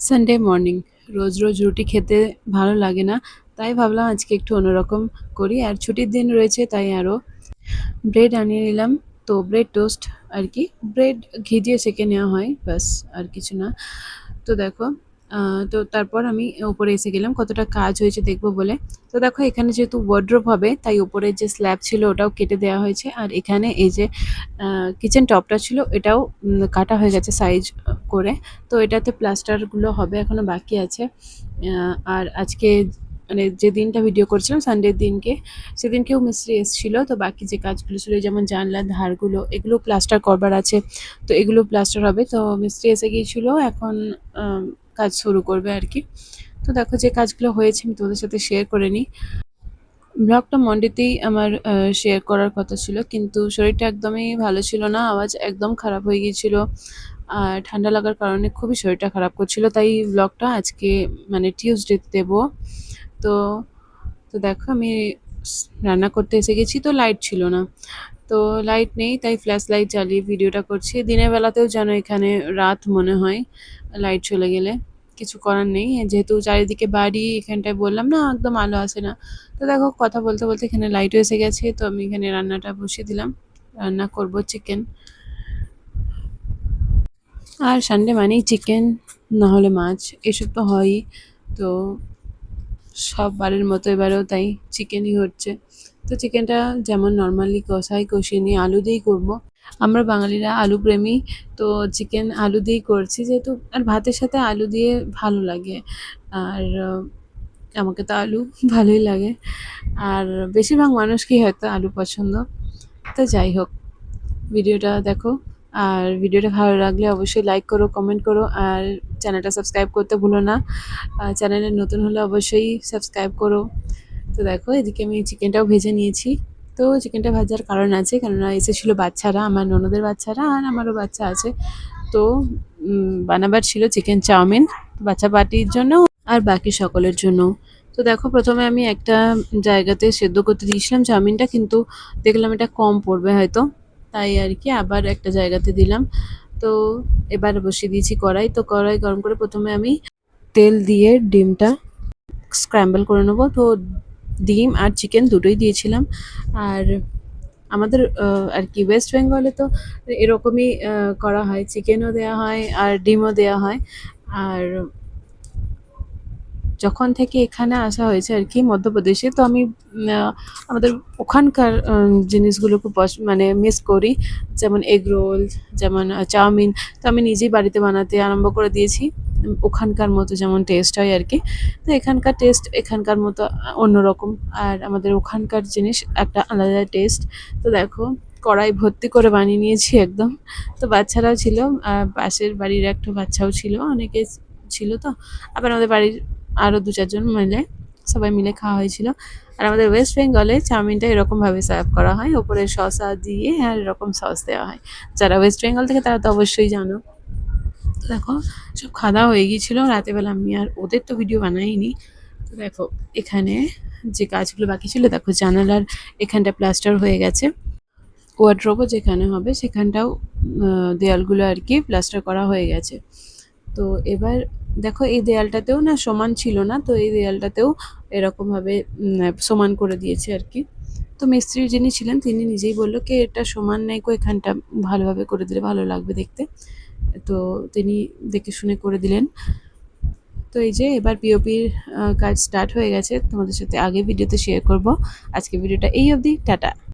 Sunday morning. রোজ রোজ রুটি খেতে ভালো লাগে না, তাই ভাবলাম আজকে একটু অন্যরকম করি। আর ছুটির দিন রয়েছে তাই আরও ব্রেড আনিয়ে নিলাম। তো ব্রেড টোস্ট আর কি, ব্রেড ঘি দিয়ে সেঁকে নেওয়া হয়, ব্যাস, আর কিছু না। তো দেখো, তো তারপর আমি ওপরে এসে গেলাম কতটা কাজ হয়েছে দেখবো বলে। তো দেখো, এখানে যেহেতু ওয়ার্ড্রোব হবে তাই উপরে যে স্ল্যাব ছিল ওটাও কেটে দেওয়া হয়েছে। আর এখানে এই যে কিচেন টপটা ছিল এটাও কাটা হয়ে গেছে সাইজ করে। তো এটাতে প্লাস্টারগুলো হবে, এখনো বাকি আছে। আর আজকে মানে যে দিনটা ভিডিও করছিলাম সানডের দিনকে, সেদিনকেও মিস্ত্রি এসেছিল। তো বাকি যে কাজগুলো ছিল, যেমন জানলার ধারগুলো, এগুলো প্লাস্টার করবার আছে। তো এগুলো প্লাস্টার হবে, তো মিস্ত্রি এসে গিয়েছিল, এখন কাজ শুরু করবে আর কি। তো দেখো, যে কাজগুলো হয়েছে আমি তোমাদের সাথে শেয়ার করে নিই। ব্লগটা মন্ডেতেই আমার শেয়ার করার কথা ছিল, কিন্তু শরীরটা একদমই ভালো ছিল না, আওয়াজ একদম খারাপ হয়ে গিয়েছিল। আর ঠান্ডা লাগার কারণে খুবই শরীরটা খারাপ করছিল, তাই ব্লগটা আজকে মানে টিউসডেতে দেবো। তো তো দেখো, আমি রান্না করতে এসে গেছি, তো লাইট ছিল না। তো লাইট নেই, তাই ফ্ল্যাশ লাইট জ্বালিয়ে ভিডিওটা করছি। দিনের বেলাতেও যেন এখানে রাত মনে হয় লাইট চলে গেলে। কিছু করার নেই, যেহেতু চারিদিকে বাড়ি, এখানটায় বললাম না একদম আলো আসে না। তো দেখো, কথা বলতে বলতে এখানে লাইটও এসে গেছে, তো আমি এখানে রান্নাটা বসিয়ে দিলাম। রান্না করব চিকেন। আর সানডে মানেই চিকেন, না হলে মাছ, এসব তো হয়ই। তো সব বারের মতো এবারেও তাই চিকেনই হচ্ছে। তো চিকেনটা যেমন নর্মালি কষিয়ে নিয়ে আলু দিয়েই করব। আমরা বাঙালিরা আলু প্রেমী, তো চিকেন আলু দিয়েই করছি যেহেতু, আর ভাতের সাথে আলু দিয়ে ভালো লাগে। আর আমাকে তো আলু ভালোই লাগে। আর বেশিরভাগ মানুষকেই হয়তো আলু পছন্দ। তো যাই হোক, ভিডিওটা দেখো। আর ভিডিওটা ভালো লাগলে অবশ্যই লাইক করো, কমেন্ট করো, আর চ্যানেলটা সাবস্ক্রাইব করতে ভুলো না। চ্যানেলে নতুন হলে অবশ্যই সাবস্ক্রাইব করো। তো দেখো, এদিকে আমি চিকেনটাও ভেজে নিয়েছি। তো চিকেনটা ভাজার কারণ আছে, কেননা এসেছিলো বাচ্চারা, আমার ননদের বাচ্চারা, আর আমারও বাচ্চা আছে। তো বানাবার ছিল চিকেন চাউমিন, বাচ্চা পার্টির জন্য আর বাকি সকলের জন্য। তো দেখো, প্রথমে আমি একটা জায়গাতে সেদ্ধ করতে দিয়েছিলাম চাউমিনটা, কিন্তু দেখলাম এটা কম পড়বে হয়তো, তাই আর কি আবার একটা জায়গাতে দিলাম। তো এবার বসিয়ে দিয়েছি কড়াই। তো কড়াই গরম করে প্রথমে আমি তেল দিয়ে ডিমটা স্ক্র্যাম্বল করে নেবো। তো ডিম আর চিকেন দুটোই দিয়েছিলাম। আর আমাদের আর কি ওয়েস্ট বেঙ্গলে তো এরকমই করা হয়, চিকেনও দেওয়া হয় আর ডিমও দেওয়া হয়। আর যখন থেকে এখানে আসা হয়েছে আর কি মধ্যপ্রদেশে, তো আমি আমাদের ওখানকার জিনিসগুলো খুব মানে মিস করি। যেমন এগ রোল, যেমন চাউমিন, তো আমি নিজেই বাড়িতে বানাতে আরম্ভ করে দিয়েছি। ওখানকার মতো যেমন টেস্ট হয় আর কি। তো এখানকার টেস্ট এখানকার মতো অন্যরকম। আর আমাদের ওখানকার জিনিস একটা আলাদা টেস্ট। তো দেখো, কড়াই ভর্তি করে বানিয়ে নিয়েছি একদম। তো বাচ্চারাও ছিল, পাশের বাড়ির একটা বাচ্চাও ছিল, অনেকে ছিল। তো আবার আমাদের বাড়ির আরও ২-৪ জন মিলে, সবাই মিলে খাওয়া হয়েছিল। আর আমাদের ওয়েস্ট বেঙ্গলে চাউমিনটা এরকমভাবে সার্ভ করা হয়, ওপরে শসা দিয়ে আর এরকম সস দেওয়া হয়। যারা ওয়েস্ট বেঙ্গল থেকে তারা তো অবশ্যই জানো। তো দেখো, সব খাওয়া দাওয়া হয়ে গিয়েছিলো রাতেরবেলা, আমি আর ওদের তো ভিডিও বানাইনি। তো দেখো, এখানে যে কাজগুলো বাকি ছিল, দেখো জানালার এখানটা প্লাস্টার হয়ে গেছে। ওয়ার্ড্রোবও যেখানে হবে সেখানটাও দেয়ালগুলো আর কি প্লাস্টার করা হয়ে গেছে। তো এবার দেখো, এই দেয়ালটাতেও না সমান ছিল না, তো এই দেয়ালটাতেও এরকমভাবে সমান করে দিয়েছে আর কি। তো মিস্ত্রি যিনি ছিলেন তিনি নিজেই বললো কি, এটা সমান নেই কো, এখানটা ভালোভাবে করে দিলে ভালো লাগবে দেখতে। তো তিনি দেখে শুনে করে দিলেন। তো এই যে এবার পিওপির কাজ স্টার্ট হয়ে গেছে, তোমাদের সাথে আগে ভিডিওতে শেয়ার করব। আজকে ভিডিওটা এই অবধি, টাটা।